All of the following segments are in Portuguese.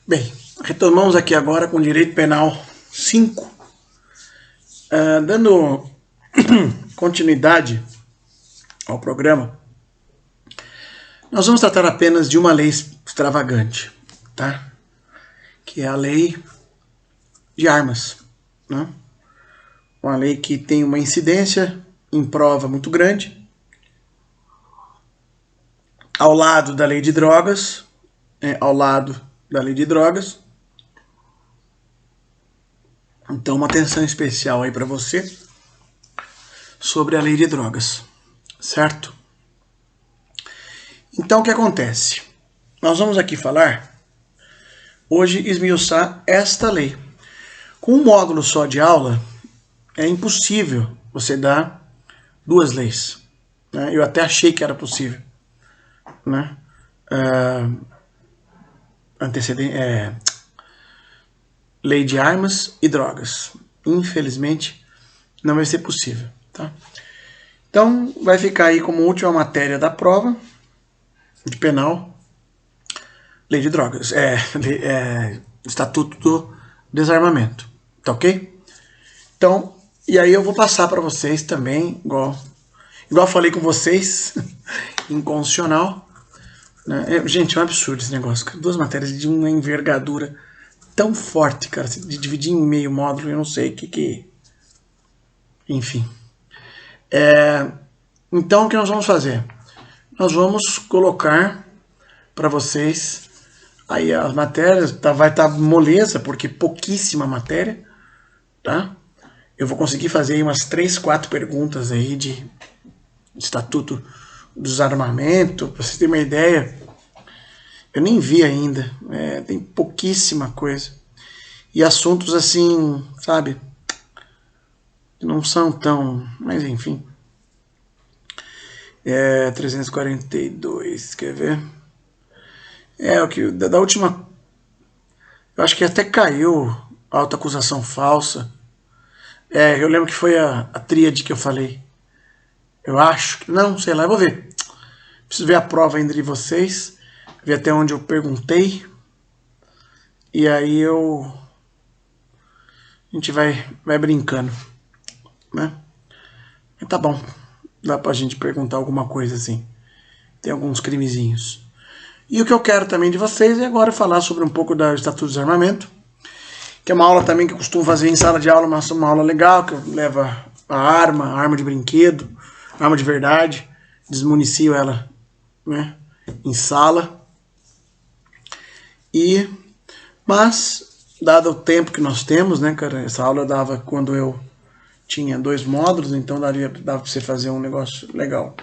Bem, retomamos aqui agora com Direito Penal 5, dando continuidade ao programa. Nós vamos tratar apenas de uma lei extravagante, tá? Que é a lei de armas, né? Uma lei que tem uma incidência em prova muito grande, ao lado da lei de drogas, Então, uma atenção especial aí para você sobre a lei de drogas, certo? Então, o que acontece? Nós vamos aqui falar, hoje, esmiuçar esta lei. Com um módulo só de aula, é impossível você dar duas leis, né? Eu até achei que era possível, né? Lei de armas e drogas. Infelizmente, não vai ser possível, tá? Então, vai ficar aí como última matéria da prova de penal, lei de drogas, Estatuto do Desarmamento, tá ok? Então, e aí eu vou passar para vocês também, igual eu falei com vocês, em constitucional, né? Gente, é um absurdo esse negócio, duas matérias de uma envergadura tão forte, cara, de dividir em meio módulo, eu não sei o que... Enfim. Então, o que nós vamos fazer? Nós vamos colocar para vocês aí as matérias, vai estar moleza, porque pouquíssima matéria, tá? Eu vou conseguir fazer aí umas 3, 4 perguntas aí de Estatuto do Desarmamento, para vocês terem uma ideia. Eu nem vi ainda, tem pouquíssima coisa. E assuntos assim, sabe, que não são tão... Mas enfim. 342, quer ver? O que da última... Eu acho que até caiu a autoacusação falsa. Eu lembro que foi a tríade que eu falei. Eu acho que... Não, sei lá, eu vou ver. Preciso ver a prova ainda de vocês. Ver até onde eu perguntei. E aí a gente vai brincando, né? Mas tá bom. Dá pra gente perguntar alguma coisa assim. Tem alguns crimezinhos. E o que eu quero também de vocês é agora falar sobre um pouco do Estatuto do Desarmamento, que é uma aula também que eu costumo fazer em sala de aula, mas uma aula legal, que eu levo a arma de brinquedo, arma de verdade, desmunicio ela, né, em sala. Mas, dado o tempo que nós temos, né, cara, essa aula eu dava quando eu tinha 2 módulos, então dava pra você fazer um negócio legal.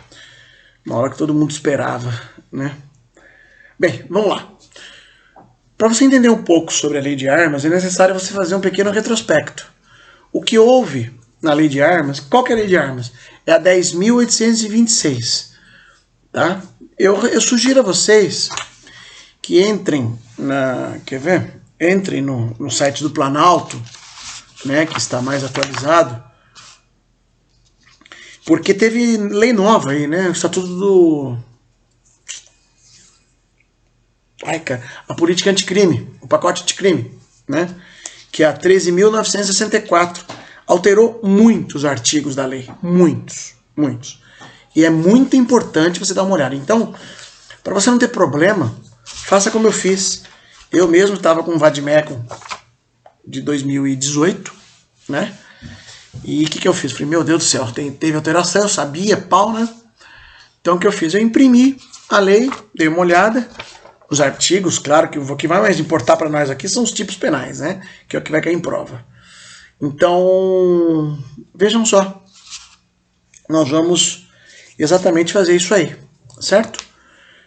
Uma hora que todo mundo esperava, né? Bem, vamos lá. Para você entender um pouco sobre a lei de armas, é necessário você fazer um pequeno retrospecto. O que houve na lei de armas, qual que é a lei de armas? É a 10.826, tá? Eu sugiro a vocês que entrem Entrem no site do Planalto, né, que está mais atualizado, porque teve lei nova aí, né? O Estatuto do... a política anticrime, o pacote anticrime, né? Que é a 13.964. Alterou muitos artigos da lei. Muitos. E é muito importante você dar uma olhada. Então, para você não ter problema, faça como eu fiz. Eu mesmo estava com o Vadimeco de 2018, né? E o que eu fiz? Falei, meu Deus do céu, teve alteração, eu sabia, pau, né? Então o que eu fiz? Eu imprimi a lei, dei uma olhada, os artigos, claro que o que vai mais importar para nós aqui são os tipos penais, né? Que é o que vai cair em prova. Então, vejam só, nós vamos exatamente fazer isso aí, certo?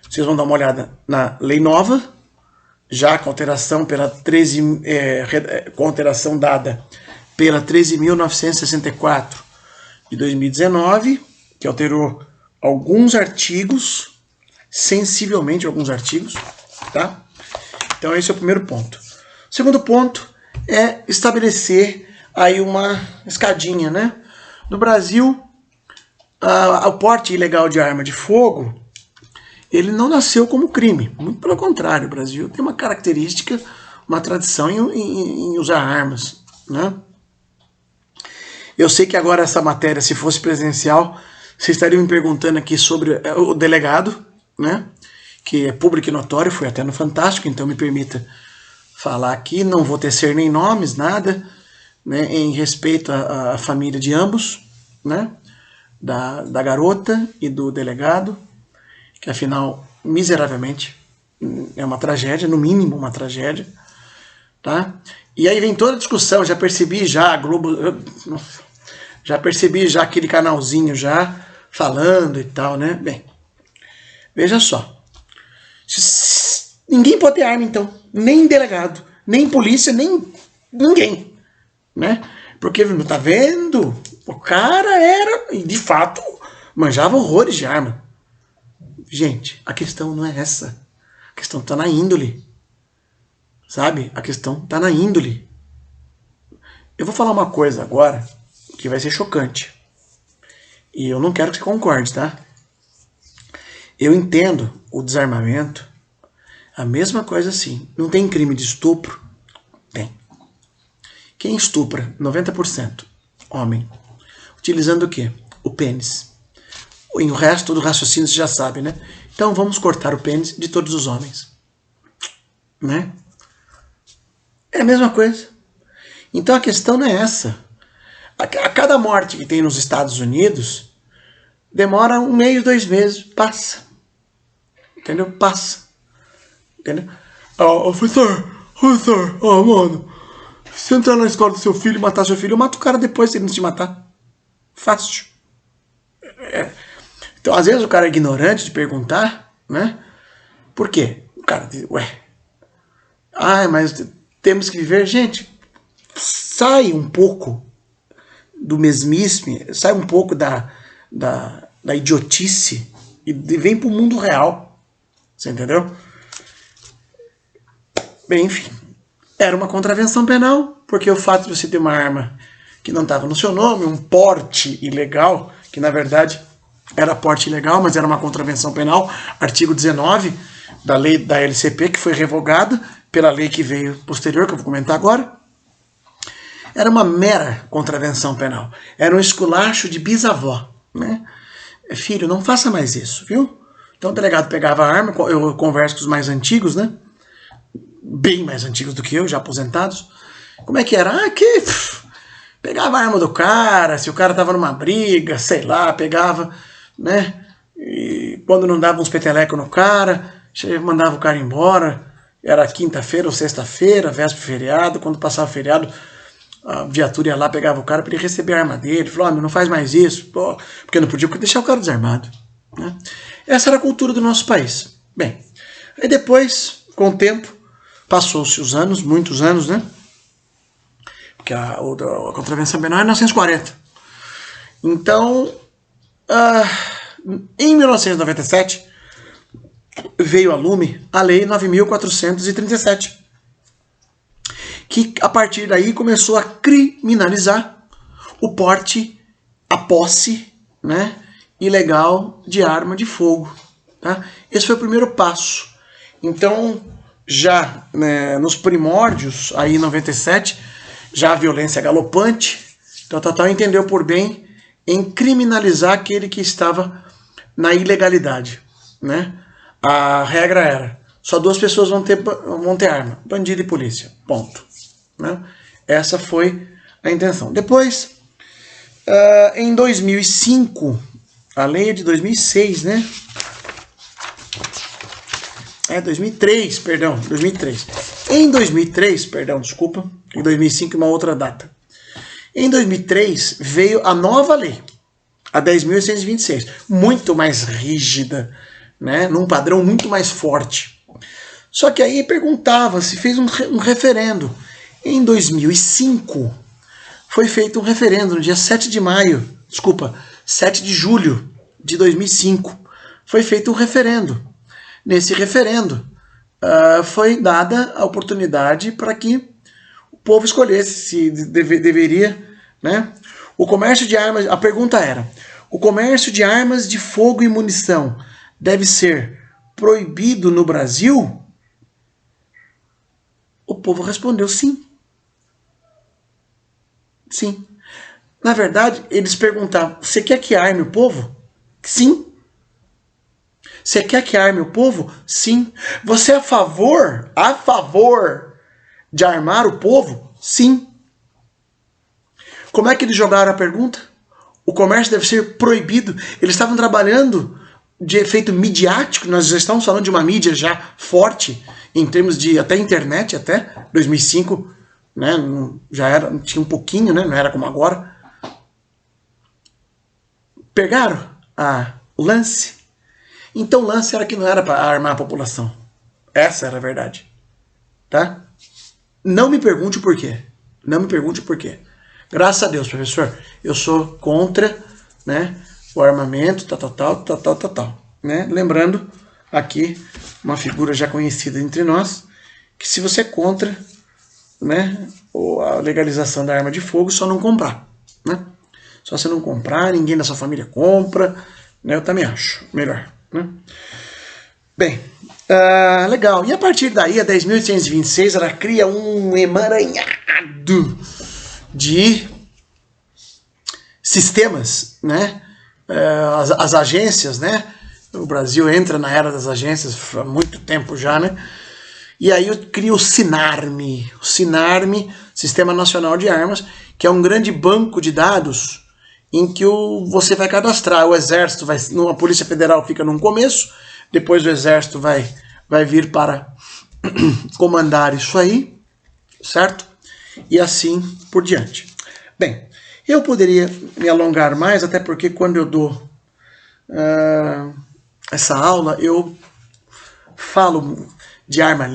Vocês vão dar uma olhada na lei nova, já com alteração com alteração dada pela 13.964 de 2019, que alterou alguns artigos, sensivelmente alguns artigos, tá? Então esse é o primeiro ponto. O segundo ponto é estabelecer aí uma escadinha, né? No Brasil, o porte ilegal de arma de fogo, ele não nasceu como crime, muito pelo contrário, o Brasil tem uma característica uma tradição em usar armas, né? Eu sei que agora essa matéria, se fosse presencial, vocês estariam me perguntando aqui sobre o delegado, né? Que é público e notório, foi até no Fantástico, então me permita falar aqui, não vou tecer nem nomes, nada, né? Em respeito à família de ambos, né? Da garota e do delegado, que afinal, miseravelmente, é uma tragédia, no mínimo uma tragédia, tá? E aí vem toda a discussão, já percebi já a Globo, já percebi já aquele canalzinho já falando e tal, né? Bem, veja só, ninguém pode ter arma então, nem delegado, nem polícia, nem ninguém, né? Porque, não tá vendo? O cara era, e de fato, manjava horrores de arma. Gente, a questão não é essa. A questão tá na índole. Sabe? A questão tá na índole. Eu vou falar uma coisa agora que vai ser chocante. E eu não quero que você concorde, tá? Eu entendo o desarmamento. A mesma coisa assim. Não tem crime de estupro? Tem. Quem estupra? 90%. Homem. Utilizando o quê? O pênis. E o resto do raciocínio você já sabe, né? Então vamos cortar o pênis de todos os homens. Né? É a mesma coisa. Então a questão não é essa. A cada morte que tem nos Estados Unidos, demora 1 mês, 2 meses, passa. Entendeu? Passa. Entendeu? Professor, mano, se entrar na escola do seu filho e matar seu filho, eu mato o cara depois se ele não te matar. Fácil. Então, às vezes o cara é ignorante de perguntar, né? Por quê? O cara diz, mas temos que viver. Gente, sai um pouco do mesmice, sai um pouco da idiotice e vem pro mundo real. Você entendeu? Bem, enfim, era uma contravenção penal, porque o fato de você ter uma arma que não estava no seu nome, um porte ilegal, que na verdade era porte ilegal, mas era uma contravenção penal, artigo 19 da lei da LCP, que foi revogada pela lei que veio posterior, que eu vou comentar agora. Era uma mera contravenção penal. Era um esculacho de bisavó, né? Filho, não faça mais isso, viu? Então o delegado pegava a arma, eu converso com os mais antigos, né? Bem mais antigos do que eu, já aposentados. Como é que era? Pegava a arma do cara, se o cara tava numa briga, sei lá, pegava, né? E quando não dava uns petelecos no cara, mandava o cara embora. Era quinta-feira ou sexta-feira, véspera feriado. Quando passava o feriado, a viatura ia lá, pegava o cara para ele receber a arma dele. Falou, não faz mais isso, pô, porque não podia deixar o cara desarmado, né? Essa era a cultura do nosso país. Bem, aí depois, com o tempo, passou-se os anos, muitos anos, né? Porque a contravenção penal é 1940. Então, em 1997, veio a lume a Lei 9.437, que a partir daí começou a criminalizar o porte, a posse, né, ilegal de arma de fogo. Tá? Esse foi o primeiro passo. Então, já, né, nos primórdios, aí em 97, já a violência galopante, então Total entendeu por bem em criminalizar aquele que estava na ilegalidade, né? A regra era, só 2 pessoas vão ter arma, bandido e polícia, ponto, né? Essa foi a intenção. Depois, em 2005, a lei é de 2006, né? 2003, perdão, 2003. Em 2003, perdão, desculpa, em 2005 uma outra data. Em 2003 veio a nova lei, a 10.826, muito mais rígida, né, num padrão muito mais forte. Só que aí perguntava-se, fez um referendo. Em 2005 foi feito um referendo no dia 7 de julho de 2005. Foi feito um referendo. Nesse referendo, foi dada a oportunidade para que o povo escolhesse se deveria, né? O comércio de armas, a pergunta era, o comércio de armas de fogo e munição deve ser proibido no Brasil? povo respondeu sim. Sim. Na verdade, eles perguntavam, você quer que arme o povo? Sim. Você quer que arme o povo? Sim. Você é a favor de armar o povo? Sim. Como é que eles jogaram a pergunta? O comércio deve ser proibido. Eles estavam trabalhando de efeito midiático, nós já estamos falando de uma mídia já forte, em termos de até internet, até 2005, né, já era, tinha um pouquinho, né, não era como agora. Pegaram o lance. Então o lance era que não era para armar a população. Essa era a verdade. Tá? Não me pergunte o porquê. Não me pergunte o porquê. Graças a Deus, professor, eu sou contra, né, o armamento, tal, né? Lembrando aqui uma figura já conhecida entre nós, que se você é contra, né, a legalização da arma de fogo, só não comprar, né? Só você não comprar, ninguém da sua família compra, né? Eu também acho melhor, né? Bem, legal. E a partir daí, a 10.826, ela cria um emaranhado de sistemas, né? As agências, né? O Brasil entra na era das agências há muito tempo já, né? E aí eu crio o SINARM, Sistema Nacional de Armas, que é um grande banco de dados em que você vai cadastrar. O Exército, a Polícia Federal fica no começo, depois o Exército vai vir para comandar isso aí, certo? E assim por diante. Bem, eu poderia me alongar mais, até porque quando eu dou essa aula, eu falo de arma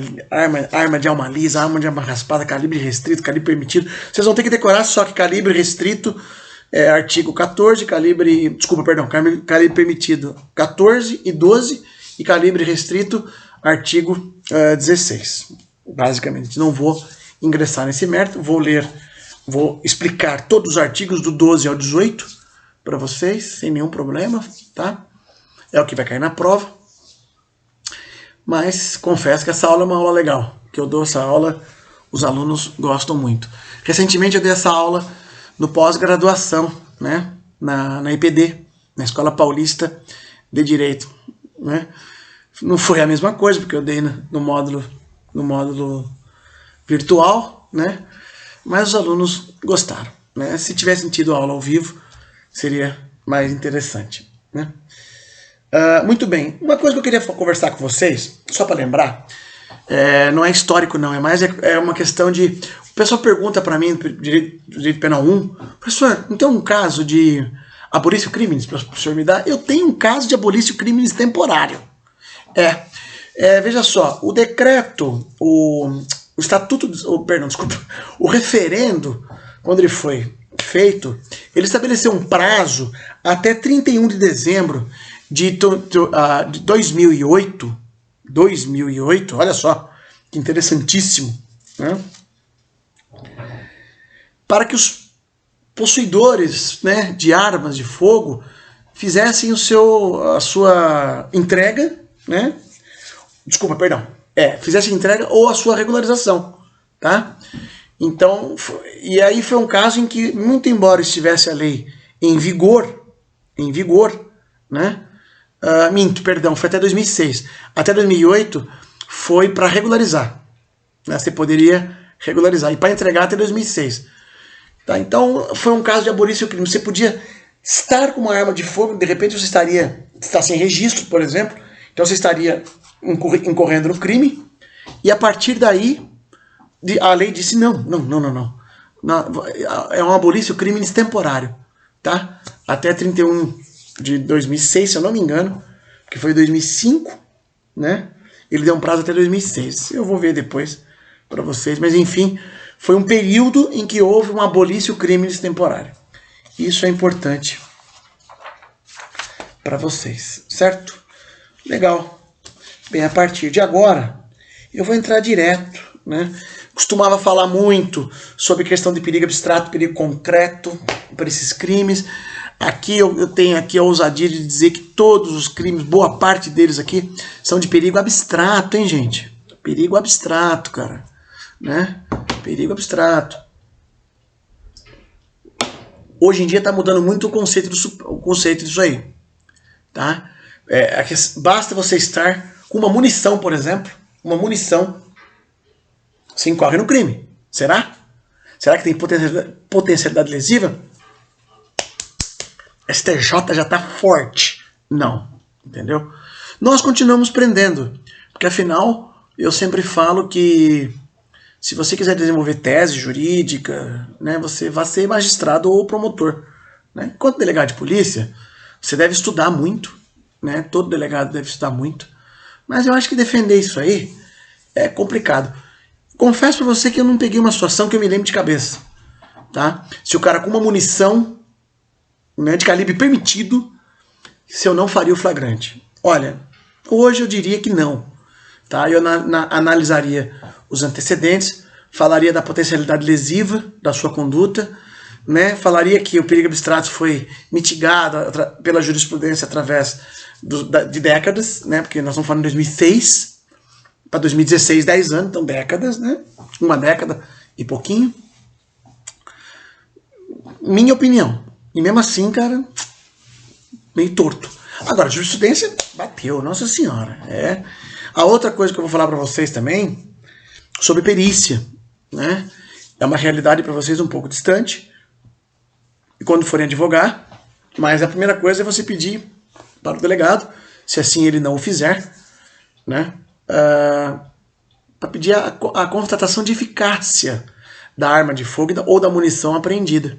de alma lisa, arma de arma raspada, calibre restrito, calibre permitido. Vocês vão ter que decorar só que calibre restrito é artigo 14, calibre permitido 14 e 12, e calibre restrito artigo 16. Basicamente, não vou ingressar nesse mérito, vou explicar todos os artigos do 12 ao 18 para vocês, sem nenhum problema, tá? É o que vai cair na prova. Mas confesso que essa aula é uma aula legal, que eu dou essa aula, os alunos gostam muito. Recentemente eu dei essa aula no pós-graduação, né, na IPD, na Escola Paulista de Direito, né? Não foi a mesma coisa, porque eu dei no módulo virtual, né? Mas os alunos gostaram, né? Se tivessem tido aula ao vivo, seria mais interessante, né? Muito bem, uma coisa que eu queria conversar com vocês, só para lembrar, não é histórico não, é uma questão de... O pessoal pergunta para mim, direito penal 1, professor, não tem um caso de abolício crimes para o senhor me dar? Eu tenho um caso de abolício crimes temporário. Veja só, o decreto, o estatuto, o referendo, quando ele foi feito, ele estabeleceu um prazo até 31 de dezembro de 2008, olha só, que interessantíssimo, né? Para que os possuidores, né, de armas de fogo fizessem a sua entrega, né? Fizessem a entrega ou a sua regularização, tá? Então, e aí foi um caso em que, muito embora estivesse a lei em vigor, né? Foi até 2006. Até 2008 foi para regularizar, né? Você poderia regularizar, e para entregar até 2006. Tá? Então, foi um caso de abolício crime. Você podia estar com uma arma de fogo, de repente você está sem registro, por exemplo, então você estaria incorrendo no crime, e a partir daí, a lei disse não. É um abolício crimes temporário, tá? Até 31 de 2006, se eu não me engano, que foi 2005, né? Ele deu um prazo até 2006. Eu vou ver depois para vocês, mas enfim, foi um período em que houve um abolício crimes temporário. Isso é importante para vocês, certo? Legal. Bem, a partir de agora, eu vou entrar direto, né? Costumava falar muito sobre questão de perigo abstrato, perigo concreto para esses crimes. Aqui eu tenho aqui a ousadia de dizer que todos os crimes, boa parte deles aqui, são de perigo abstrato, hein, gente? Perigo abstrato, cara. né? Perigo abstrato. Hoje em dia está mudando muito o conceito disso aí, tá? Basta você estar com uma munição, por exemplo, uma munição, você incorre no crime. Será? Será que tem potencialidade lesiva? STJ já está forte. Não, entendeu? Nós continuamos prendendo, porque afinal eu sempre falo que se você quiser desenvolver tese jurídica, né, você vai ser magistrado ou promotor, né? Enquanto delegado de polícia, você deve estudar muito, né? Todo delegado deve estudar muito, mas eu acho que defender isso aí é complicado. Confesso para você que eu não peguei uma situação que eu me lembro de cabeça, tá? Se o cara com uma munição, né, de calibre permitido, se eu não faria o flagrante. Olha, hoje eu diria que não, tá? Eu analisaria os antecedentes, falaria da potencialidade lesiva da sua conduta, né? Falaria que o perigo abstrato foi mitigado pela jurisprudência através de décadas, né? Porque nós estamos falando de 2006 para 2016, 10 anos, então décadas, né? Uma década e pouquinho. Minha opinião. E mesmo assim, cara, meio torto. Agora, a jurisprudência bateu, nossa senhora. A outra coisa que eu vou falar para vocês também, sobre perícia, né? É uma realidade para vocês um pouco distante, e quando forem advogar, mas a primeira coisa é você pedir para o delegado, se assim ele não o fizer, né? Para pedir a constatação de eficácia da arma de fogo ou da munição apreendida.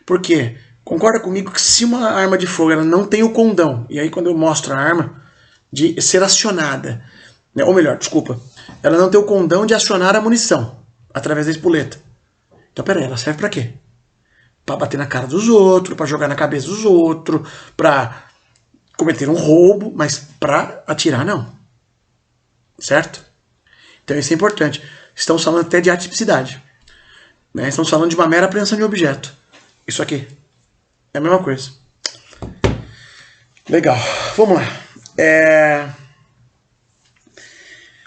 Por quê? Concorda comigo que se uma arma de fogo ela não tem o condão, e aí quando eu mostro a arma, de ser acionada, né, ou melhor, desculpa, ela não tem o condão de acionar a munição através da espoleta. Então, peraí, ela serve pra quê? Pra bater na cara dos outros, pra jogar na cabeça dos outros, pra cometer um roubo, mas pra atirar não. Certo? Então isso é importante. Estamos falando até de atipicidade, né? Estamos falando de uma mera apreensão de objeto. Isso aqui é a mesma coisa. Legal, vamos lá.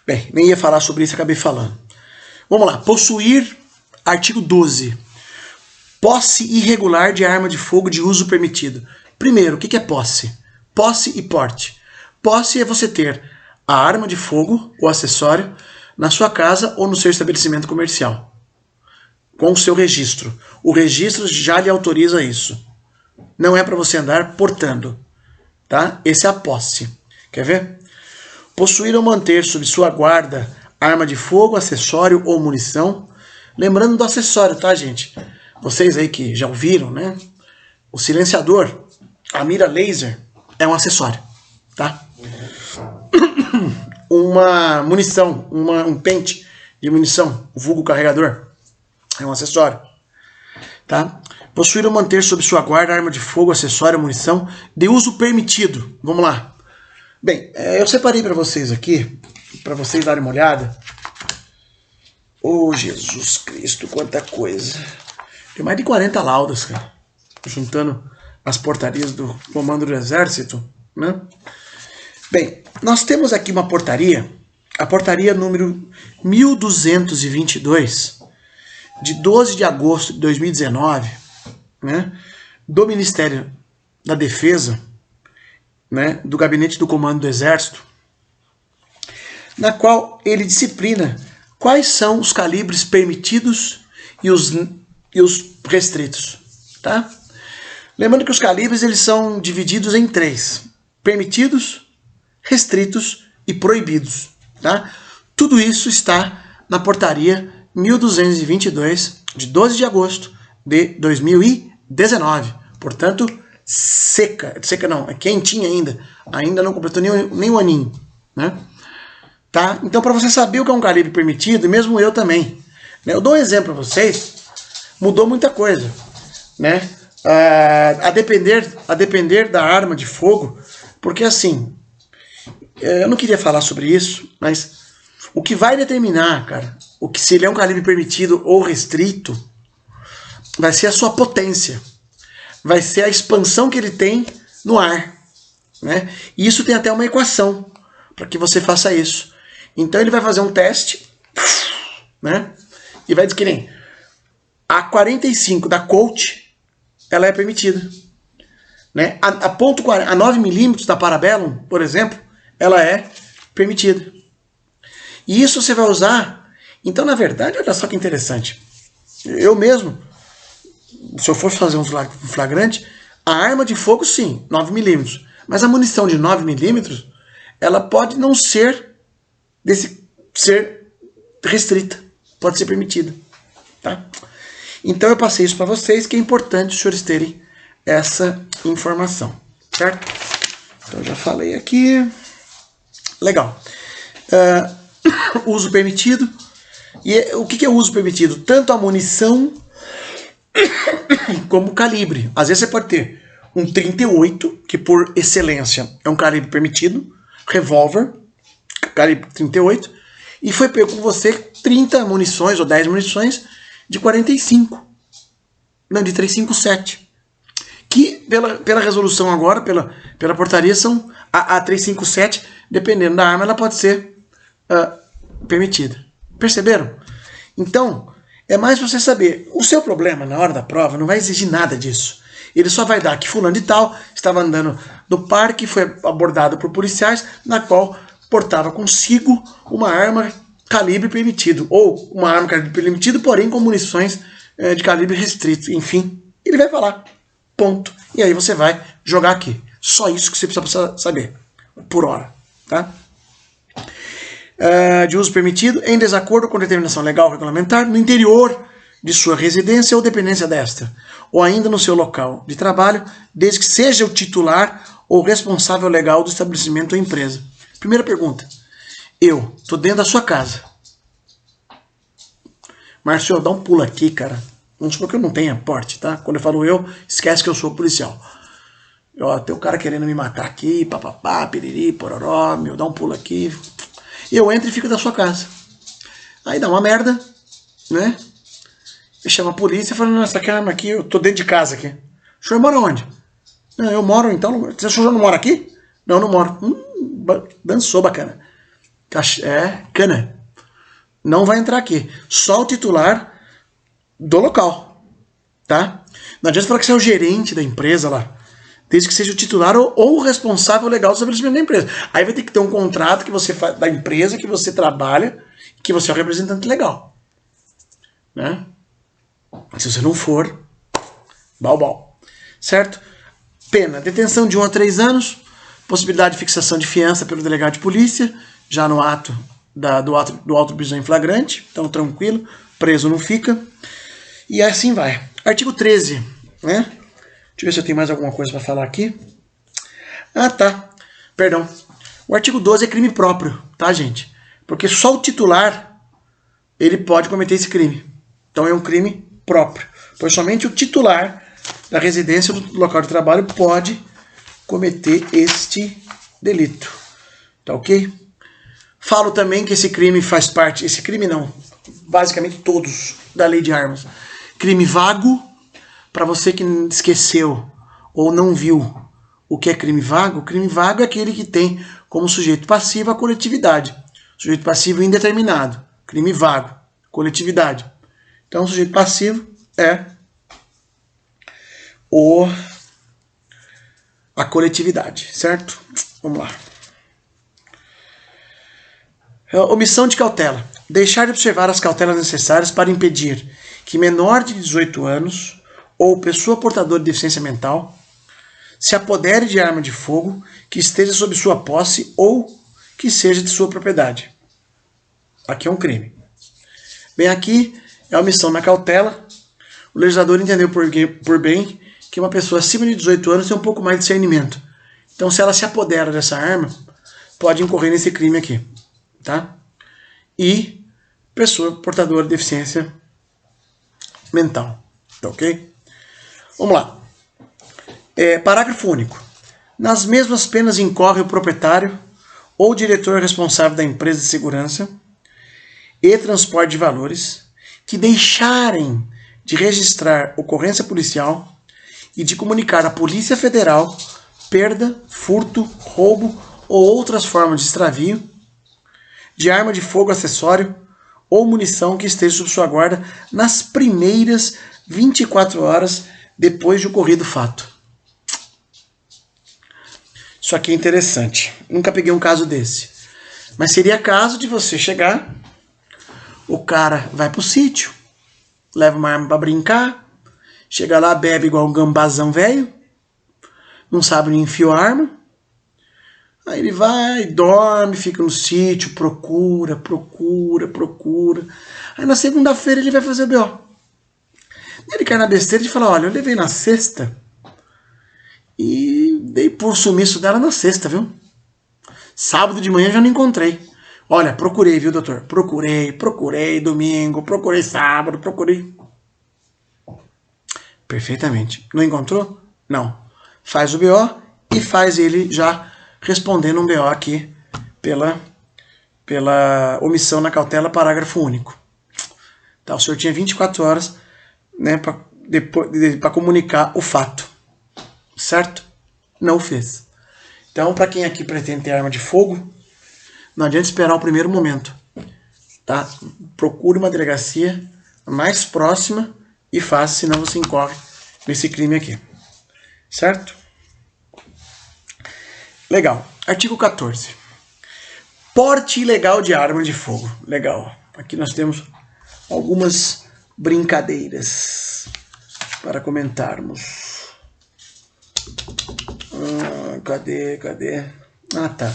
Bem, nem ia falar sobre isso, acabei falando. Vamos lá, possuir, artigo 12. Posse irregular de arma de fogo de uso permitido. Primeiro, o que é posse? Posse e porte. Posse é você ter a arma de fogo, ou acessório, na sua casa ou no seu estabelecimento comercial, com o seu registro. O registro já lhe autoriza isso. Não é para você andar portando, tá? Esse é a posse. Quer ver? Possuir ou manter sob sua guarda arma de fogo, acessório ou munição. Lembrando do acessório, tá, gente? Vocês aí que já ouviram, né? O silenciador, a mira laser, é um acessório, tá? Uma munição, um pente de munição, o vulgo carregador, é um acessório, tá? Possuir ou manter sob sua guarda arma de fogo, acessório, munição de uso permitido. Vamos lá. Bem, eu separei para vocês aqui, para vocês darem uma olhada. Oh, Jesus Cristo, quanta coisa. Tem mais de 40 laudas, cara, juntando as portarias do Comando do Exército, né? Bem, nós temos aqui uma portaria, a portaria número 1222, de 12 de agosto de 2019, né, do Ministério da Defesa, né, do Gabinete do Comando do Exército, na qual ele disciplina quais são os calibres permitidos e os restritos, tá? Lembrando que os calibres eles são divididos em 3, permitidos, restritos e proibidos, tá? Tudo isso está na portaria 1222, de 12 de agosto de 2019. Portanto, seca não, é quentinha ainda não completou nem um aninho, né? Tá? Então, para você saber o que é um calibre permitido, mesmo eu também, né? Eu dou um exemplo para vocês, mudou muita coisa, né? A depender da arma de fogo, porque assim, eu não queria falar sobre isso, mas o que vai determinar, cara, se ele é um calibre permitido ou restrito, vai ser a sua potência, vai ser a expansão que ele tem no ar, né? E isso tem até uma equação para que você faça isso. Então ele vai fazer um teste, né? E vai dizer que nem a 45 da Colt, ela é permitida, né? A 9 milímetros da Parabellum, por exemplo, ela é permitida. E isso você vai usar. Então, na verdade, olha só que interessante. Eu mesmo, se eu fosse fazer um flagrante, a arma de fogo, sim, 9 milímetros. Mas a munição de 9 milímetros, ela pode não ser ser restrita. Pode ser permitida. Tá? Então, eu passei isso para vocês, que é importante os senhores terem essa informação. Certo? Então, eu já falei aqui. Legal. Uso permitido. E o que é uso permitido? Tanto a munição como o calibre. Às vezes você pode ter um 38, que por excelência é um calibre permitido, revólver, calibre 38, e foi pego com você 30 munições ou 10 munições de 45. Não, de 357. Que pela resolução agora, pela portaria, são a 357, dependendo da arma, ela pode ser permitida. Perceberam? Então, é mais para você saber. O seu problema na hora da prova não vai exigir nada disso. Ele só vai dar que fulano de tal estava andando no parque, foi abordado por policiais, na qual portava consigo uma arma calibre permitido. Ou uma arma calibre permitido, porém com munições de calibre restrito. Enfim, ele vai falar. Ponto. E aí você vai jogar aqui. Só isso que você precisa saber. Por hora. Tá? De uso permitido em desacordo com determinação legal ou regulamentar no interior de sua residência ou dependência desta, ou ainda no seu local de trabalho, desde que seja o titular ou responsável legal do estabelecimento ou empresa. Primeira pergunta. Eu tô dentro da sua casa. Márcio, dá um pulo aqui, cara. Vamos supor que eu não tenha porte, tá? Quando eu falo eu, esquece que eu sou policial. Tem um cara querendo me matar aqui, papapá, piriri, pororó, dá um pulo aqui. Eu entro e fico da sua casa. Aí dá uma merda, né? Eu chamo a polícia e falo, não, essa arma aqui, eu tô dentro de casa aqui. O senhor mora onde? Não, eu moro então. O senhor não mora aqui? Não, não moro. Dançou bacana. Cana. Não vai entrar aqui. Só o titular do local. Tá? Não adianta falar que você é o gerente da empresa lá. Desde que seja o titular ou o responsável legal do estabelecimento da empresa. Aí vai ter que ter um contrato que você faz da empresa que você trabalha, que você é o representante legal. Né? Se você não for, bal. Certo? Pena. Detenção de 1 a 3 anos. Possibilidade de fixação de fiança pelo delegado de polícia, já no ato do auto de prisão em flagrante. Então, tranquilo. Preso não fica. E assim vai. Artigo 13. Né? Deixa eu ver se eu tenho mais alguma coisa para falar aqui. Tá. Perdão. O artigo 12 é crime próprio, tá, gente? Porque só o titular ele pode cometer esse crime. Então é um crime próprio. Pois somente o titular da residência do local de trabalho pode cometer este delito. Tá ok? Falo também que esse crime faz parte... Esse crime não. Basicamente todos da lei de armas. Crime vago. Para você que esqueceu ou não viu o que é crime vago é aquele que tem como sujeito passivo a coletividade. Sujeito passivo indeterminado. Crime vago. Coletividade. Então, o sujeito passivo é a coletividade, certo? Vamos lá. Omissão de cautela. Deixar de observar as cautelas necessárias para impedir que menor de 18 anos ou pessoa portadora de deficiência mental se apodere de arma de fogo que esteja sob sua posse ou que seja de sua propriedade. Aqui é um crime. Bem, aqui é a omissão na cautela. O legislador entendeu por bem que uma pessoa acima de 18 anos tem um pouco mais de discernimento. Então, se ela se apodera dessa arma, pode incorrer nesse crime aqui. Tá? E pessoa portadora de deficiência mental. Tá ok? Vamos lá. Parágrafo único. Nas mesmas penas incorre o proprietário ou diretor responsável da empresa de segurança e transporte de valores que deixarem de registrar ocorrência policial e de comunicar à Polícia Federal perda, furto, roubo ou outras formas de extravio de arma de fogo acessório ou munição que esteja sob sua guarda nas primeiras 24 horas depois de ocorrido o fato. Isso aqui é interessante. Nunca peguei um caso desse. Mas seria caso de você chegar, o cara vai pro sítio, leva uma arma pra brincar, chega lá, bebe igual um gambazão velho, não sabe nem enfiar a arma, aí ele vai, dorme, fica no sítio, procura. Aí na segunda-feira ele vai fazer o B.O. Ele cai na besteira e fala, olha, eu levei na sexta e dei por sumiço dela na sexta, viu? Sábado de manhã já não encontrei. Olha, procurei, viu, doutor? Procurei domingo, procurei sábado, procurei. Perfeitamente. Não encontrou? Não. Faz o BO e faz ele já respondendo um BO aqui pela omissão na cautela, parágrafo único. Tá, o senhor tinha 24 horas, né, para comunicar o fato. Certo? Não fez. Então, para quem aqui pretende ter arma de fogo, não adianta esperar o primeiro momento. Tá? Procure uma delegacia mais próxima e faça, senão você incorre nesse crime aqui. Certo? Legal. Artigo 14. Porte ilegal de arma de fogo. Legal. Aqui nós temos algumas brincadeiras para comentarmos. Cadê? Ah, tá.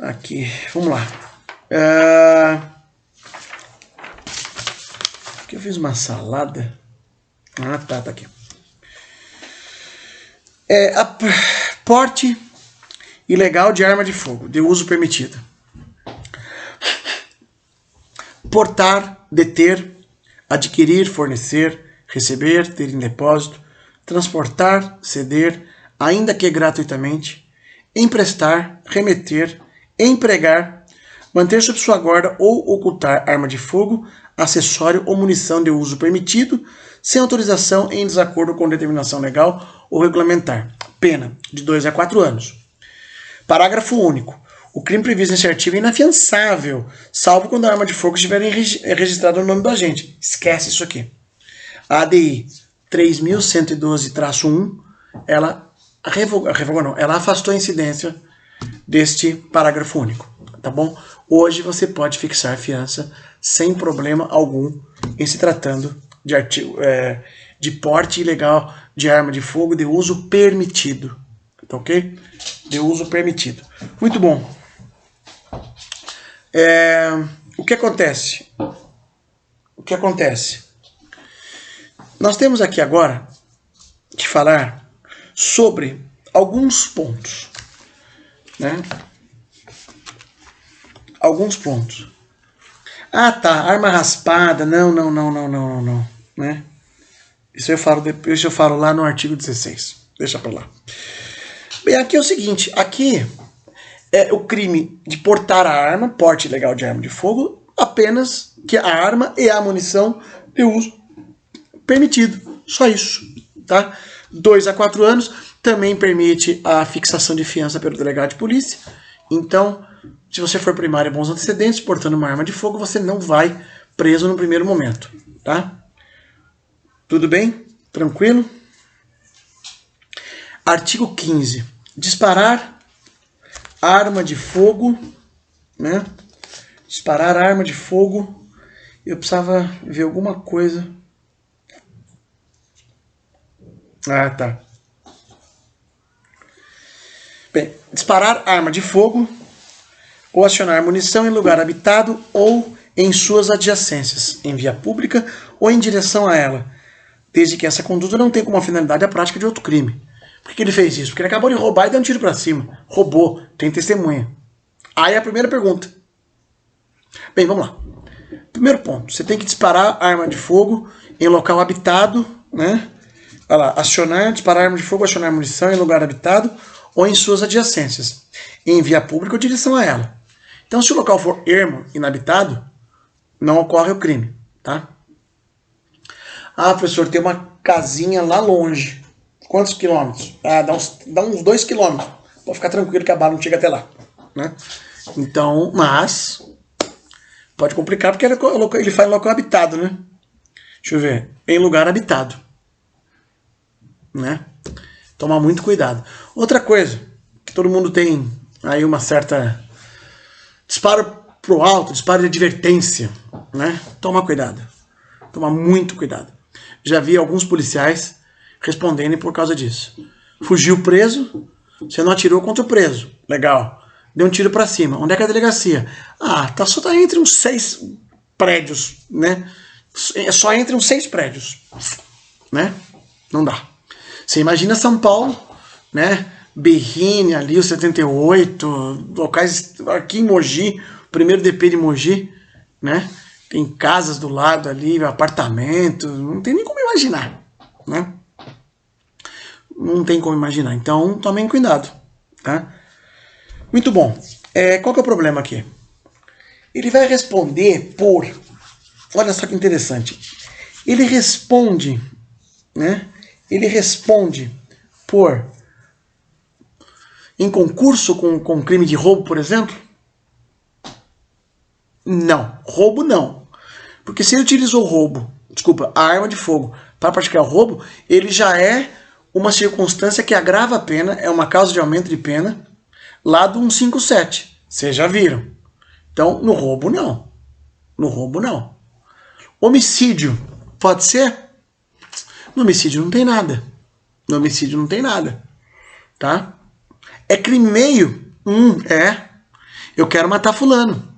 Aqui, vamos lá. Aqui eu fiz uma salada. Ah, tá aqui. Porte ilegal de arma de fogo, de uso permitido. Portar, deter, adquirir, fornecer, receber, ter em depósito, transportar, ceder, ainda que gratuitamente, emprestar, remeter, empregar, manter sob sua guarda ou ocultar arma de fogo, acessório ou munição de uso permitido, sem autorização em desacordo com determinação legal ou regulamentar. Pena de 2 a 4 anos. Parágrafo único. O crime previsto nesse artigo é inafiançável, salvo quando a arma de fogo estiver registrada no nome do agente. Esquece isso aqui. A ADI 3112-1, ela ela afastou a incidência deste parágrafo único, tá bom? Hoje você pode fixar fiança sem problema algum em se tratando de artigo de porte ilegal de arma de fogo de uso permitido, tá ok? De uso permitido. Muito bom. O que acontece? Nós temos aqui agora que falar sobre alguns pontos, né? Alguns pontos. Ah, tá, arma raspada, não, né? Isso eu falo lá no artigo 16. Deixa pra lá. Bem, aqui é o seguinte, aqui é o crime de portar a arma, porte ilegal de arma de fogo, apenas que a arma e a munição de uso permitido. Só isso, tá? 2 a 4 anos também permite a fixação de fiança pelo delegado de polícia. Então, se você for primário e bons antecedentes, portando uma arma de fogo, você não vai preso no primeiro momento, tá? Tudo bem? Tranquilo? Artigo 15. Disparar arma de fogo, né? Disparar arma de fogo. Eu precisava ver alguma coisa. Ah, tá. Bem, disparar arma de fogo ou acionar munição em lugar habitado ou em suas adjacências, em via pública ou em direção a ela, desde que essa conduta não tenha como finalidade a prática de outro crime. Por que ele fez isso? Porque ele acabou de roubar e deu um tiro pra cima. Roubou, tem testemunha. Aí a primeira pergunta. Bem, vamos lá. Primeiro ponto, você tem que disparar arma de fogo em local habitado, né? Olha lá, disparar arma de fogo, acionar munição em lugar habitado ou em suas adjacências, em via pública ou direção a ela. Então, se o local for ermo, inabitado, não ocorre o crime, tá? Ah, professor, tem uma casinha lá longe. Quantos quilômetros? Ah, dá uns 2 quilômetros. Pode ficar tranquilo que a bala não chega até lá, né? Então, mas Pode complicar porque ele faz em local habitado, né? Deixa eu ver. Em lugar habitado. Né? Tomar muito cuidado. Outra coisa, que todo mundo tem aí uma certa disparo pro alto, disparo de advertência, né? Toma cuidado. Toma muito cuidado. Já vi alguns policiais respondendo por causa disso. Fugiu preso, você não atirou contra o preso. Legal. Deu um tiro pra cima. Onde é que é a delegacia? Ah, só tá entre uns 6 prédios, né? É só entre uns 6 prédios, né? Não dá. Você imagina São Paulo, né? Berrini ali, o 78, locais aqui em Mogi, o primeiro DP de Mogi, né? Tem casas do lado ali, apartamentos, não tem nem como imaginar, né? Não tem como imaginar. Então, tomem cuidado, tá? Muito bom. Qual que é o problema aqui? Ele vai responder por... Olha só que interessante. Ele responde, né? Ele responde por... Em concurso com crime de roubo, por exemplo? Não. Roubo não. Porque se ele utilizou a arma de fogo para praticar o roubo, ele já é uma circunstância que agrava a pena, é uma causa de aumento de pena, lá do 157. Vocês já viram. Então, no roubo, não. No roubo, não. Homicídio, pode ser? No homicídio não tem nada. No homicídio não tem nada. Tá? É crime meio? Eu quero matar fulano.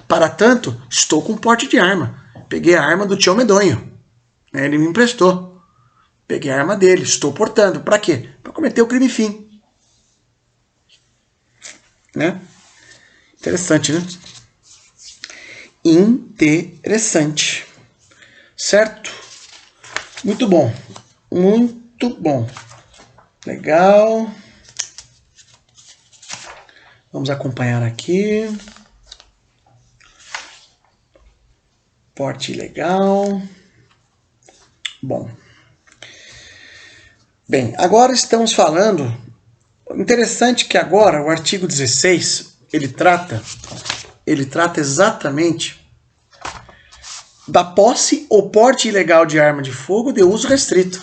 Para tanto, estou com porte de arma. Peguei a arma do tio medonho. Ele me emprestou. Peguei a arma dele. Estou portando. Para quê? Para cometer o crime fim. Né? Interessante, né? Interessante. Certo? Muito bom. Muito bom. Legal. Vamos acompanhar aqui. Porte legal. Bom. Bem, agora estamos falando... Interessante que agora o artigo 16, ele trata exatamente da posse ou porte ilegal de arma de fogo de uso restrito.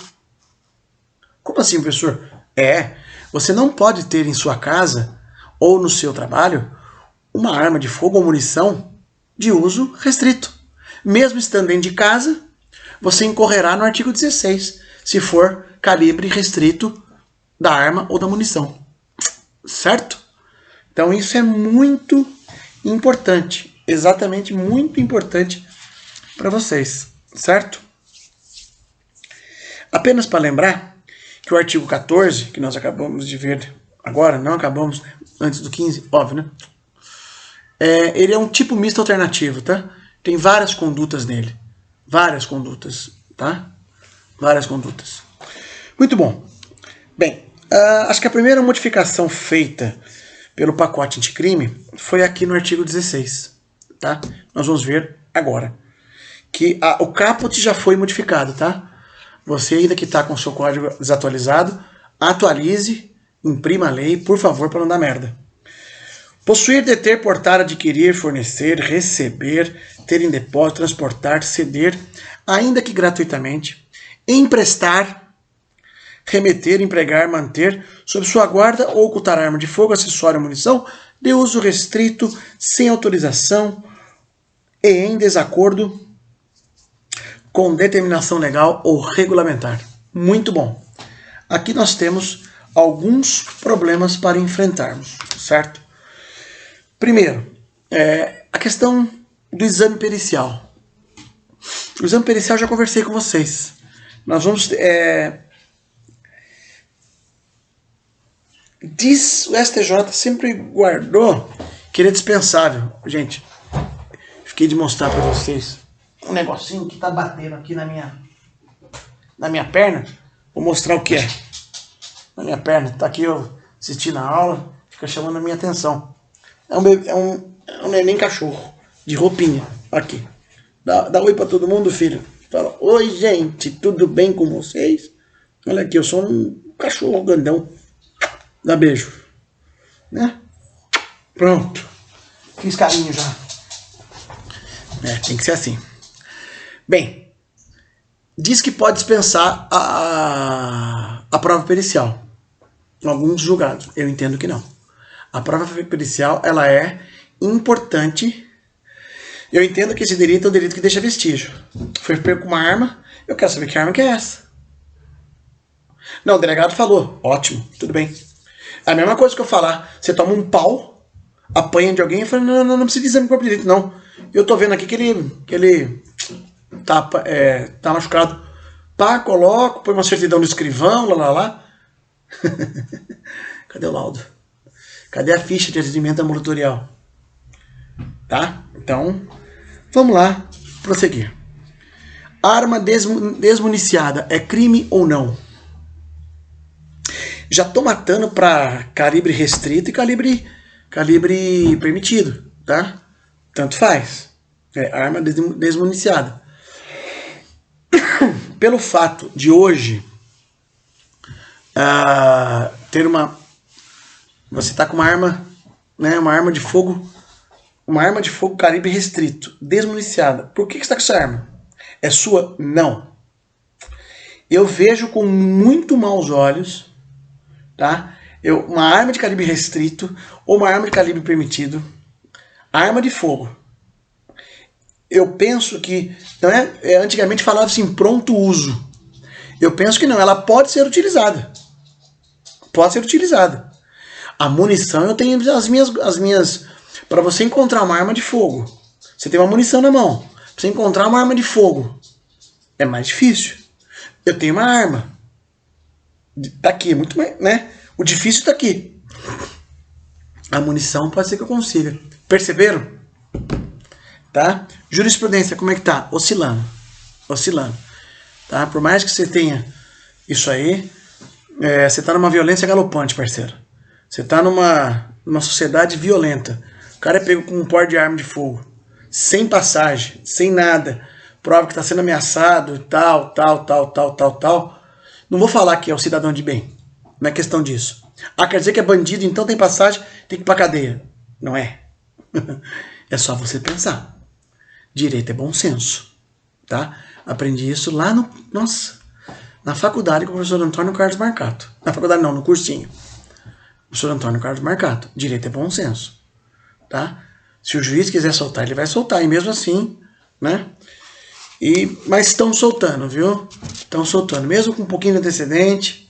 Como assim, professor? Você não pode ter em sua casa ou no seu trabalho uma arma de fogo ou munição de uso restrito. Mesmo estando dentro de casa, você incorrerá no artigo 16, se for calibre restrito da arma ou da munição. Certo? Então isso é muito importante. Exatamente muito importante para vocês. Certo? Apenas para lembrar que o artigo 14, que nós acabamos de ver agora, não acabamos, né? Antes do 15, óbvio, né? Ele é um tipo misto alternativo, tá? Tem várias condutas nele. Várias condutas, tá? Várias condutas. Muito bom. Bem, acho que a primeira modificação feita pelo pacote anticrime foi aqui no artigo 16, tá? Nós vamos ver agora que o caput já foi modificado, tá? Você ainda que está com o seu código desatualizado, atualize, imprima a lei, por favor, para não dar merda. Possuir, deter, portar, adquirir, fornecer, receber, ter em depósito, transportar, ceder, ainda que gratuitamente, emprestar, remeter, empregar, manter, sob sua guarda ou ocultar arma de fogo, acessório ou munição, de uso restrito, sem autorização e em desacordo com determinação legal ou regulamentar. Muito bom. Aqui nós temos alguns problemas para enfrentarmos, certo? Primeiro, a questão do exame pericial. O exame pericial eu já conversei com vocês. Nós vamos... diz o STJ, sempre guardou que ele é dispensável. Gente, fiquei de mostrar para vocês um negocinho que tá batendo aqui na minha perna. Vou mostrar o que é. Na minha perna. Tá aqui eu assistindo a aula, fica chamando a minha atenção. É um neném cachorro, de roupinha. Aqui. Dá oi pra todo mundo, filho. Fala, oi gente, tudo bem com vocês? Olha aqui, eu sou um cachorro grandão. Dá beijo. Né? Pronto. Fiz carinho já. Tem que ser assim. Bem, diz que pode dispensar a prova pericial. Alguns julgados. Eu entendo que não. A prova pericial, ela é importante. Eu entendo que esse delito é um delito que deixa vestígio. Foi pego com uma arma, eu quero saber que arma que é essa. Não, o delegado falou. Ótimo, tudo bem. É a mesma coisa que eu falar. Você toma um pau, apanha de alguém e fala, não precisa de exame de corpo de delito, não. Eu tô vendo aqui que ele tá machucado. Pá, coloco, põe uma certidão do escrivão, lá. Cadê o laudo? Cadê a ficha de atendimento ambulatorial? Tá? Então, vamos lá, prosseguir. Arma desmuniciada é crime ou não? Já tô matando para calibre restrito e calibre permitido, tá? Tanto faz. Arma desmuniciada. Pelo fato de hoje ter você tá com uma arma, né, uma arma de fogo calibre restrito, desmuniciada. Por que você tá com essa arma? É sua? Não. Eu vejo com muito maus olhos, tá? Uma arma de calibre restrito ou uma arma de calibre permitido, arma de fogo. Eu penso que, não antigamente falava assim, pronto uso. Eu penso que não, ela pode ser utilizada. Pode ser utilizada. A munição, eu tenho as minhas para você encontrar uma arma de fogo, você tem uma munição na mão. Pra você encontrar uma arma de fogo é mais difícil. Eu tenho uma arma. Tá aqui, muito mais, né? O difícil tá aqui. A munição pode ser que eu consiga. Perceberam? Tá? Jurisprudência, como é que tá? Oscilando. Tá? Por mais que você tenha isso aí, você tá numa violência galopante, parceiro. Você tá numa sociedade violenta. O cara é pego com um porte de arma de fogo. Sem passagem, sem nada. Prova que tá sendo ameaçado, tal. Não vou falar que é o cidadão de bem. Não é questão disso. Quer dizer que é bandido, então tem passagem, tem que ir pra cadeia. Não é. É só você pensar. Direito é bom senso. Tá? Aprendi isso lá na faculdade com o professor Antônio Carlos Marcato. Na faculdade não, no cursinho. Professor Antônio Carlos Marcato. Direito é bom senso. Tá? Se o juiz quiser soltar, ele vai soltar. E mesmo assim, né? Mas estão soltando, viu? Estão soltando. Mesmo com um pouquinho de antecedente.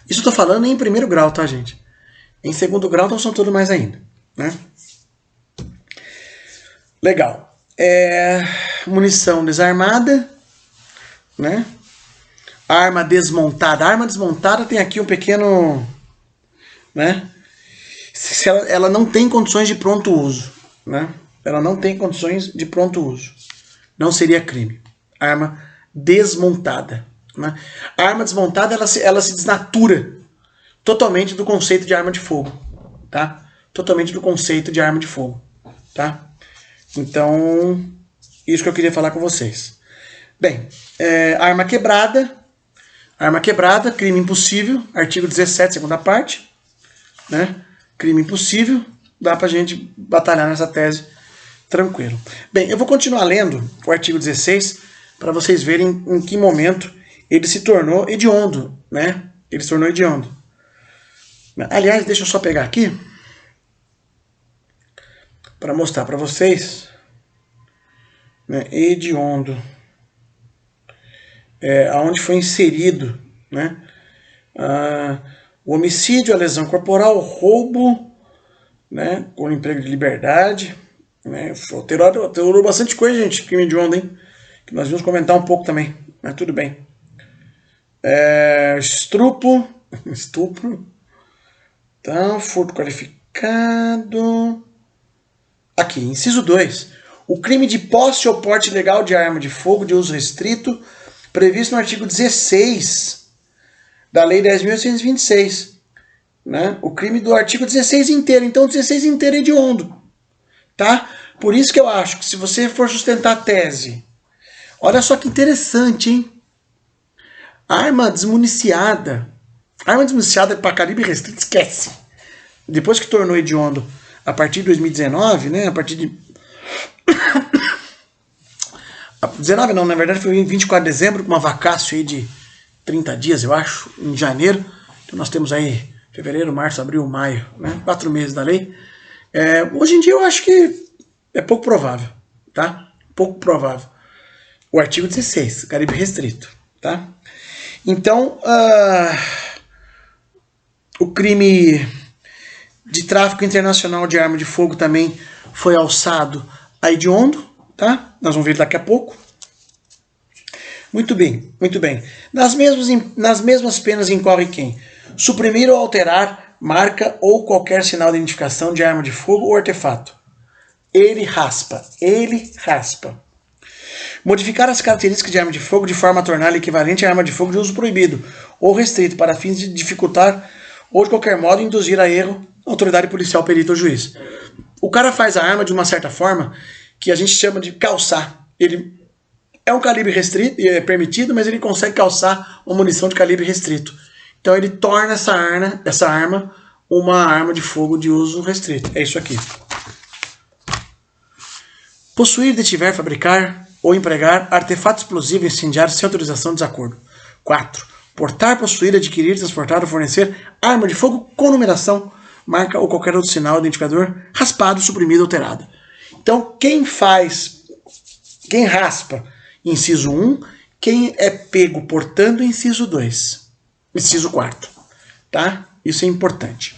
Isso eu tô falando em primeiro grau, tá, gente? Em segundo grau estão soltando mais ainda. Né? Legal. Munição desarmada. Né? Arma desmontada. A arma desmontada tem aqui um pequeno... Né? Se ela não tem condições de pronto uso, né? Ela não tem condições de pronto uso. Não seria crime. Arma desmontada, né? A arma desmontada ela se desnatura totalmente do conceito de arma de fogo, tá? Totalmente do conceito de arma de fogo, tá? Então, isso que eu queria falar com vocês. Bem, arma quebrada, crime impossível, artigo 17, segunda parte, né? Crime impossível, dá pra gente batalhar nessa tese tranquilo. Bem, eu vou continuar lendo o artigo 16 para vocês verem em que momento ele se tornou hediondo, né? Ele se tornou hediondo. Aliás, deixa eu só pegar aqui para mostrar para vocês, né? Hediondo, aonde foi inserido, né? O homicídio, a lesão corporal, o roubo, né, com emprego de liberdade, né, alterou bastante coisa, gente, crime de onda, hein, que nós vamos comentar um pouco também, mas tudo bem. Estupro, então, furto qualificado, aqui, inciso 2, o crime de posse ou porte ilegal de arma de fogo de uso restrito, previsto no artigo 16 da Lei 10.826, né? O crime do artigo 16 inteiro. Então, o 16 inteiro é hediondo. Tá? Por isso que eu acho que se você for sustentar a tese, olha só que interessante, hein? Arma desmuniciada para calibre restrito, esquece. Depois que tornou hediondo a partir de 2019, né? A partir de 19 não, na verdade foi em 24 de dezembro, com uma vacácio aí de 30 dias, eu acho, em janeiro. Então nós temos aí fevereiro, março, abril, maio, né? 4 meses da lei. Hoje em dia eu acho que é pouco provável, tá? Pouco provável. O artigo 16, Caribe restrito, tá? Então, o crime de tráfico internacional de arma de fogo também foi alçado a hediondo, tá? Nós vamos ver daqui a pouco. Muito bem, muito bem. Nas mesmas penas incorre quem? Suprimir ou alterar marca ou qualquer sinal de identificação de arma de fogo ou artefato. Ele raspa. Modificar as características de arma de fogo de forma a torná-la equivalente à arma de fogo de uso proibido ou restrito para fins de dificultar ou de qualquer modo induzir a erro a autoridade policial, perito ou juiz. O cara faz a arma de uma certa forma que a gente chama de calçar. Ele é um calibre restrito, é permitido, mas ele consegue calçar uma munição de calibre restrito. Então ele torna essa arma uma arma de fogo de uso restrito. É isso aqui. Possuir, detiver, fabricar ou empregar artefato explosivo incendiário sem autorização de desacordo. 4. Portar, possuir, adquirir, transportar ou fornecer arma de fogo com numeração, marca ou qualquer outro sinal identificador raspado, suprimido ou alterado. Então, quem raspa, inciso 1, quem é pego portando, inciso 2. Inciso 4. Tá? Isso é importante.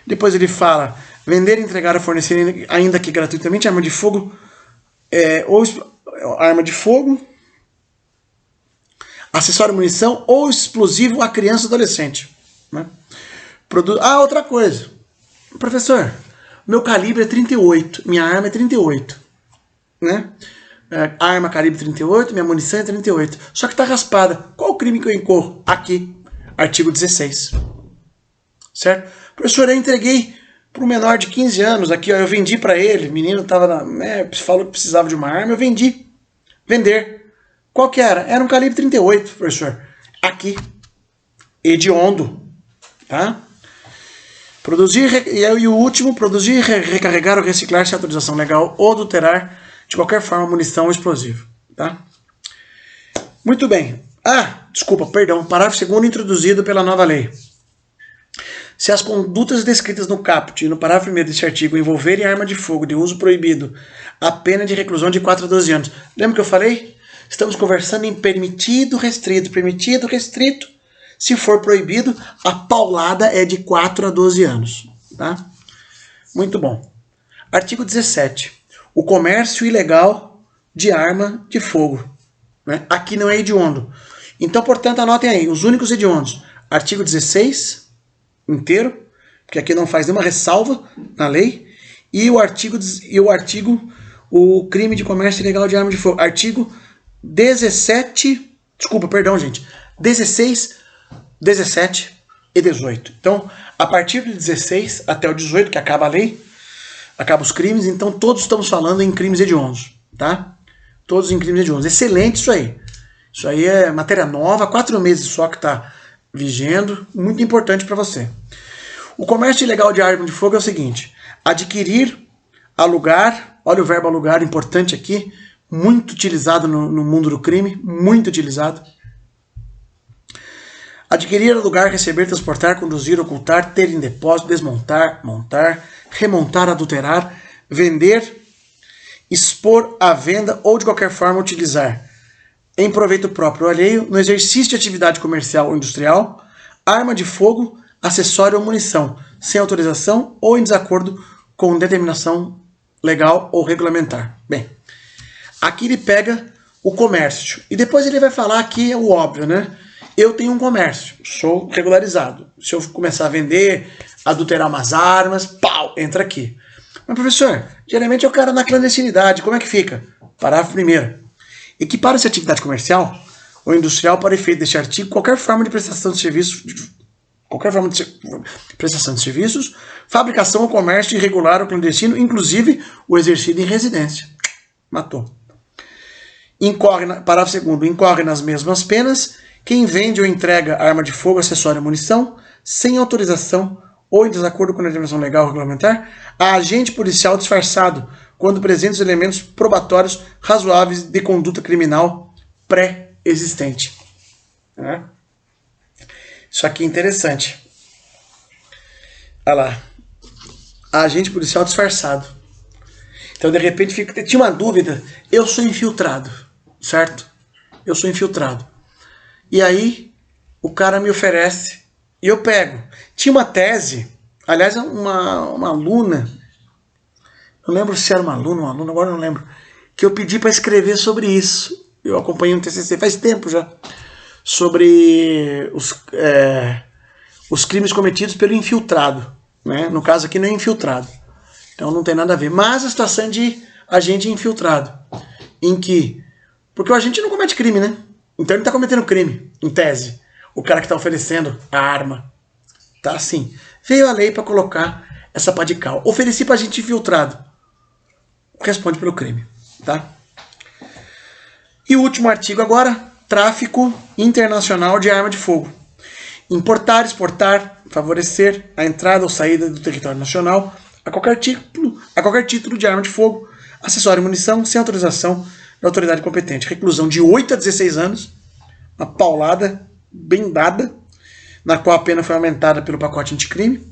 Depois ele fala, vender, entregar ou fornecer, ainda que gratuitamente, arma de fogo, ou arma de fogo, acessório, munição ou explosivo a criança ou adolescente. Né? Outra coisa. Professor, meu calibre é 38, minha arma é 38. Né? Arma calibre 38, minha munição é 38. Só que está raspada. Qual o crime que eu incorro? Aqui, artigo 16. Certo? Professor, eu entreguei para um menor de 15 anos aqui, ó, eu vendi para ele, o menino falou que precisava de uma arma, eu vendi. Vender. Qual que era? Era um calibre 38, professor. Aqui. Hediondo. Tá? Produzir, e o último, produzir, recarregar ou reciclar sem autorização legal ou adulterar de qualquer forma munição ou explosivo. Tá? Muito bem. Parágrafo 2º introduzido pela nova lei. Se as condutas descritas no caput e no parágrafo 1º deste artigo envolverem arma de fogo de uso proibido, a pena de reclusão de 4 a 12 anos. Lembra que eu falei? Estamos conversando em permitido, restrito. Permitido, restrito. Se for proibido, a paulada é de 4 a 12 anos. Tá? Muito bom. Artigo 17. O comércio ilegal de arma de fogo. Né? Aqui não é hediondo. Então, portanto, anotem aí. Os únicos hediondos. Artigo 16, inteiro, porque aqui não faz nenhuma ressalva na lei. E o crime de comércio ilegal de arma de fogo. Artigo 17, 16, 17 e 18. Então, a partir do 16 até o 18, que acaba a lei, acaba os crimes, então todos estamos falando em crimes hediondos, tá? Todos em crimes hediondos. Excelente isso aí. Isso aí é matéria nova, 4 meses só que está vigendo, muito importante para você. O comércio ilegal de arma de fogo é o seguinte: adquirir, alugar, olha o verbo alugar, importante aqui, muito utilizado no mundo do crime, muito utilizado. Adquirir, alugar, receber, transportar, conduzir, ocultar, ter em depósito, desmontar, montar, remontar, adulterar, vender, expor à venda ou de qualquer forma utilizar em proveito próprio ou alheio, no exercício de atividade comercial ou industrial, arma de fogo, acessório ou munição, sem autorização ou em desacordo com determinação legal ou regulamentar. Bem, aqui ele pega o comércio. E depois ele vai falar aqui o óbvio, né? Eu tenho um comércio, sou regularizado. Se eu começar a vender, adulterar umas armas, pau, entra aqui. Mas, professor, geralmente é o cara na clandestinidade, como é que fica? Parágrafo 1º. Equipara-se a atividade comercial ou industrial para efeito deste artigo qualquer forma de prestação de serviços, fabricação ou comércio irregular ou clandestino, inclusive o exercido em residência. Matou. Parágrafo 2º. Incorre nas mesmas penas quem vende ou entrega arma de fogo, acessório ou munição sem autorização ou em desacordo com a determinação legal ou regulamentar a agente policial disfarçado quando presentes elementos probatórios razoáveis de conduta criminal pré-existente. Isso aqui é interessante. Olha lá. Agente policial disfarçado. Então, de repente, tinha uma dúvida. Eu sou infiltrado, certo? Eu sou infiltrado. E aí, o cara me oferece e eu pego. Tinha uma tese, aliás, uma aluna, não lembro se era uma aluna ou um aluno, agora não lembro, que eu pedi para escrever sobre isso. Eu acompanhei um TCC faz tempo já, sobre os crimes cometidos pelo infiltrado. Né? No caso aqui não é infiltrado. Então não tem nada a ver. Mas a situação de agente infiltrado. Em que... Porque o agente não comete crime, né? Então ele está cometendo crime, em tese. O cara que está oferecendo a arma. Tá assim. Veio a lei para colocar essa pá de cal. Ofereci para agente infiltrado. Responde pelo crime. Tá? E o último artigo agora. Tráfico internacional de arma de fogo. Importar, exportar, favorecer a entrada ou saída do território nacional a qualquer título de arma de fogo, acessório e munição, sem autorização da autoridade competente. Reclusão de 8 a 16 anos, uma paulada bem dada, na qual a pena foi aumentada pelo pacote anticrime.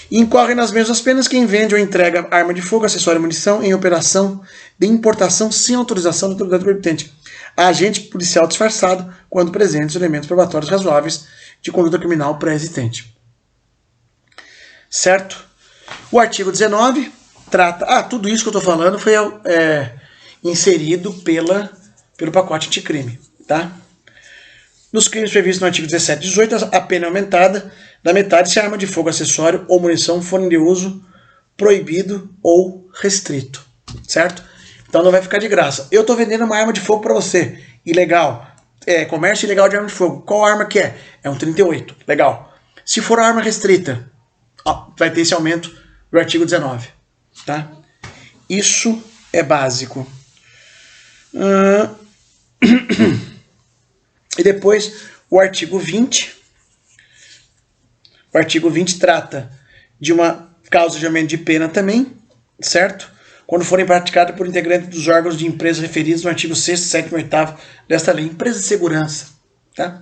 E incorre nas mesmas penas quem vende ou entrega arma de fogo, acessório e munição em operação de importação sem autorização da autoridade competente a agente policial disfarçado, quando presentes elementos probatórios razoáveis de conduta criminal pré-existente. Certo? O artigo 19 trata... tudo isso que eu estou falando foi inserido pelo pacote anticrime. Tá? Nos crimes previstos no artigo 17 e 18, a pena é aumentada da metade se a arma de fogo, acessório ou munição forem de uso proibido ou restrito. Certo? Então não vai ficar de graça. Eu estou vendendo uma arma de fogo para você. Ilegal. Comércio ilegal de arma de fogo. Qual arma que é? É um 38. Legal. Se for arma restrita, vai ter esse aumento do artigo 19. Tá? Isso é básico. E depois o artigo 20. O artigo 20 trata de uma causa de aumento de pena também, certo? Quando forem praticadas por integrantes dos órgãos de empresa referidos no artigo 6º, 7º e 8º desta lei. Empresa de segurança. Tá?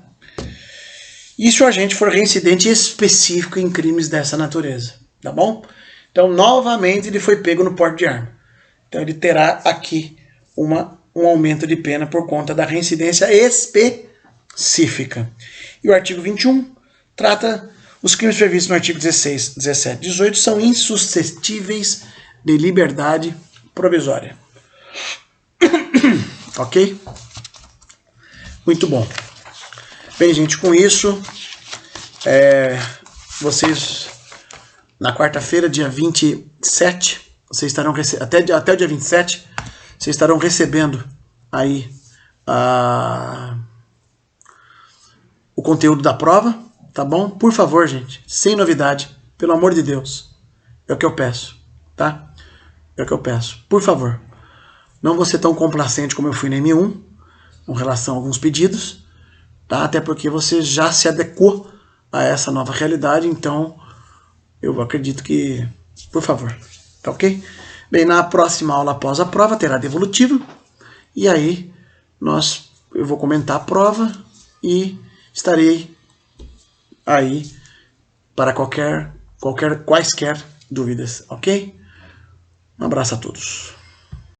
E se o agente for reincidente específico em crimes dessa natureza. Tá bom? Então, novamente, ele foi pego no porte de arma. Então, ele terá aqui um aumento de pena por conta da reincidência específica. E o artigo 21 trata... Os crimes previstos no artigo 16, 17 e 18 são insuscetíveis de liberdade provisória. Ok? Muito bom. Bem, gente, com isso, vocês, na quarta-feira, dia 27, vocês estarão até o dia 27, vocês estarão recebendo aí o conteúdo da prova. Tá bom? Por favor, gente, sem novidade, pelo amor de Deus. É o que eu peço, tá? É o que eu peço. Por favor, não vou ser tão complacente como eu fui na M1, com relação a alguns pedidos, tá? Até porque você já se adequou a essa nova realidade, então eu acredito que, por favor, tá ok? Bem, na próxima aula após a prova terá devolutivo, e aí eu vou comentar a prova e estarei aí para quaisquer dúvidas, ok? Um abraço a todos.